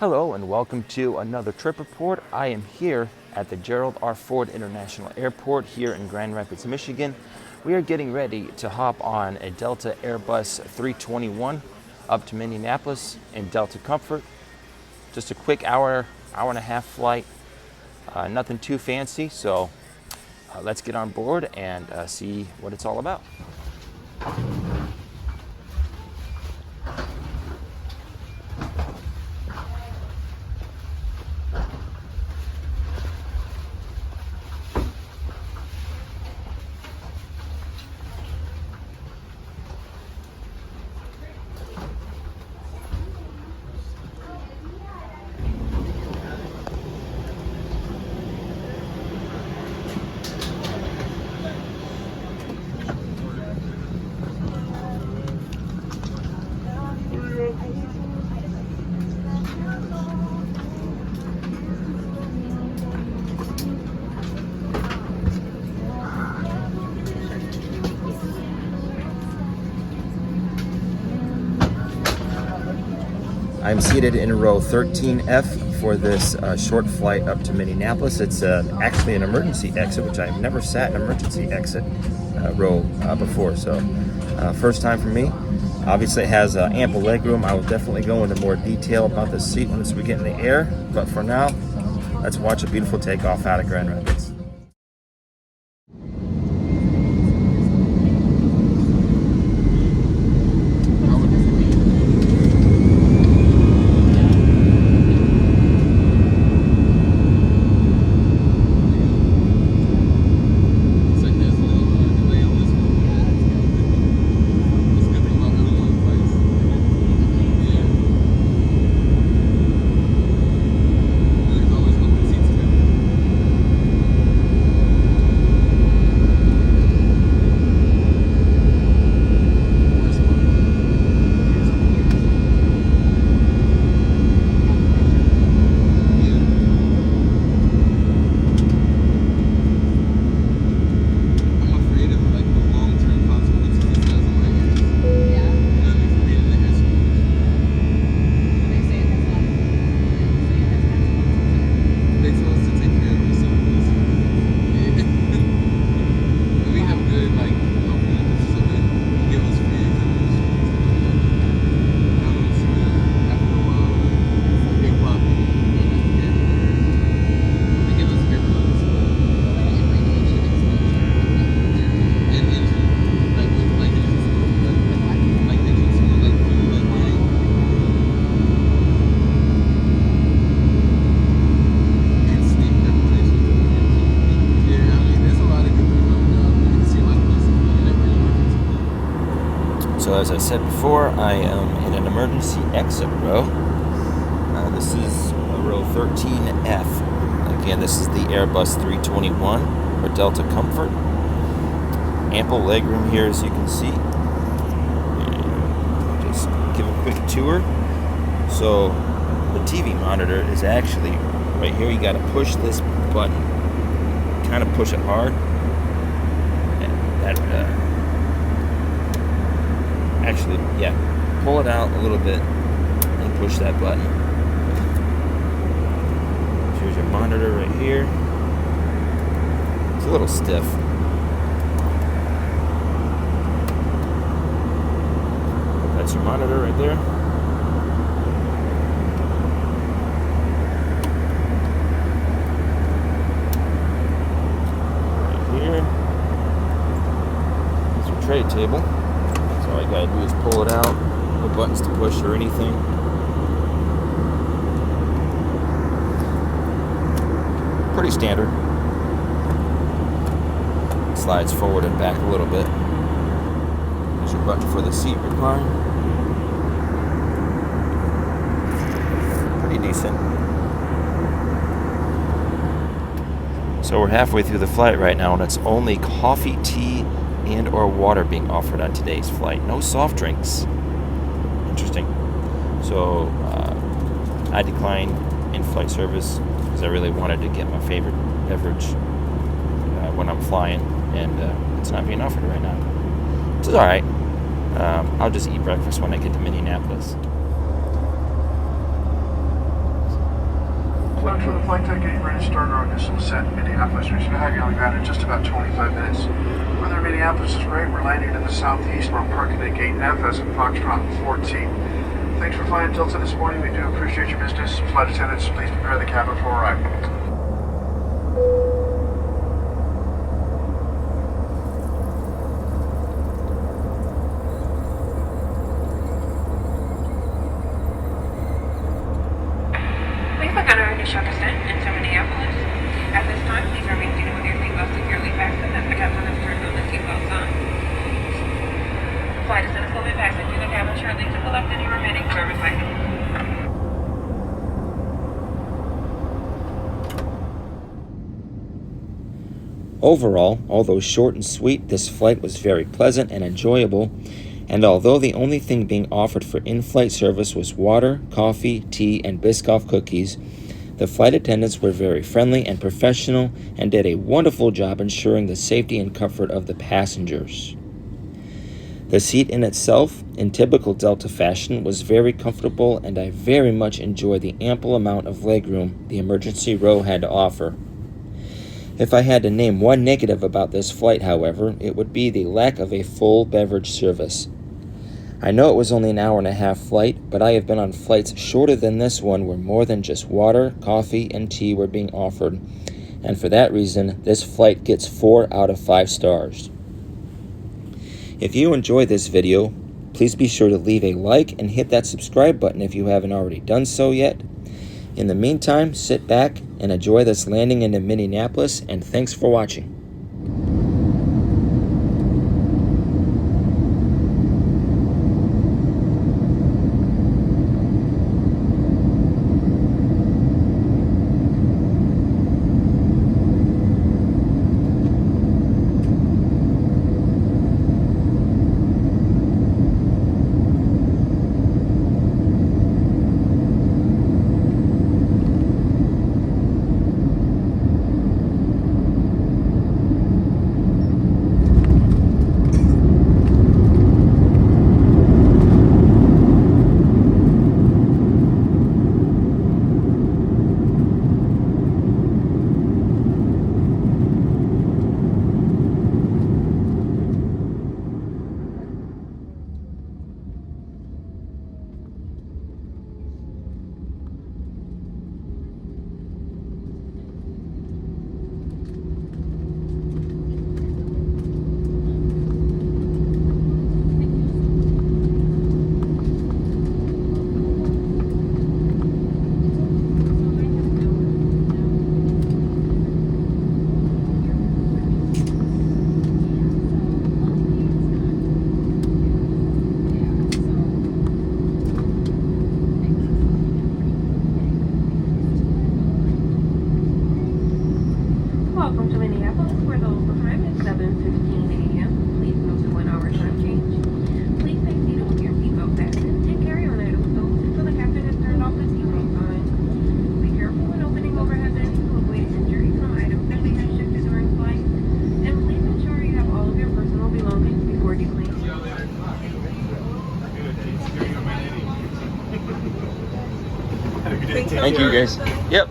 Hello and welcome to another trip report. I am here at the Gerald R. Ford International Airport here in Grand Rapids, Michigan. We are getting ready to hop on a Delta Airbus a321 up to Minneapolis in Delta Comfort. Just a quick hour and a half flight. Nothing too fancy, so let's get on board and see what it's all about. I'm seated in row 13F for this short flight up to Minneapolis. It's actually an emergency exit, which I've never sat in an emergency exit row before, so first time for me. Obviously it has ample legroom. I will definitely go into more detail about the seat once we get in the air, but for now, let's watch a beautiful takeoff out of Grand Rapids. So as I said before, I am in an emergency exit row. This is row 13F. Again, this is the Airbus 321 for Delta Comfort. Ample legroom here, as you can see. Just give a quick tour. So the TV monitor is actually right here. You got to push this button, kind of push it hard, and that. Actually, yeah, pull it out a little bit and push that button. Here's your monitor right here. It's a little stiff. That's your monitor right there. Right here. Here's your tray table. All you gotta do is pull it out, no buttons to push or anything. Pretty standard. Slides forward and back a little bit. There's your button for the seat recline. Pretty decent. So we're halfway through the flight right now, and it's only coffee, tea, and or water being offered on today's flight. No soft drinks. Interesting. So I declined in-flight service because I really wanted to get my favorite beverage when I'm flying, and it's not being offered right now. It's all right. I'll just eat breakfast when I get to Minneapolis. look for the flight deck getting ready to start our initial descent in Minneapolis. We should have you on the ground in just about 25 minutes. Weather in Minneapolis is great. We're landing to the southeast. We're parking at gate F as in Foxtrot 14. Thanks for flying Delta this morning. We do appreciate your business. Flight attendants, please prepare the cabin for arrival. We've begun our initial descent into Minneapolis. At this time, please remain seated with your seatbelt securely fastened as the captain has turned on the seatbelt sign. Flight attendants will be passing through the cabin shortly to collect any remaining service items. Overall, although short and sweet, this flight was very pleasant and enjoyable, and although the only thing being offered for in-flight service was water, coffee, tea, and Biscoff cookies, the flight attendants were very friendly and professional and did a wonderful job ensuring the safety and comfort of the passengers. The seat in itself, in typical Delta fashion, was very comfortable, and I very much enjoyed the ample amount of legroom the emergency row had to offer. If I had to name one negative about this flight, however, it would be the lack of a full beverage service. I know it was only an hour-and-a-half flight, but I have been on flights shorter than this one where more than just water, coffee, and tea were being offered, and for that reason, this flight gets 4 out of 5 stars. If you enjoyed this video, please be sure to leave a like and hit that subscribe button if you haven't already done so yet. In the meantime, sit back and enjoy this landing into Minneapolis, and thanks for watching. Welcome to Minneapolis, where the local time is 7:15 a.m. Please note the 1 hour time change. Please stay seated with your seatbelt fastened and carry-on items stowed until the captain has turned off the seatbelt sign. Be careful when opening overhead bins to avoid injury from items that may have shifted during flight. And please ensure you have all of your personal belongings before deplaning. Thank you, guys. Yep.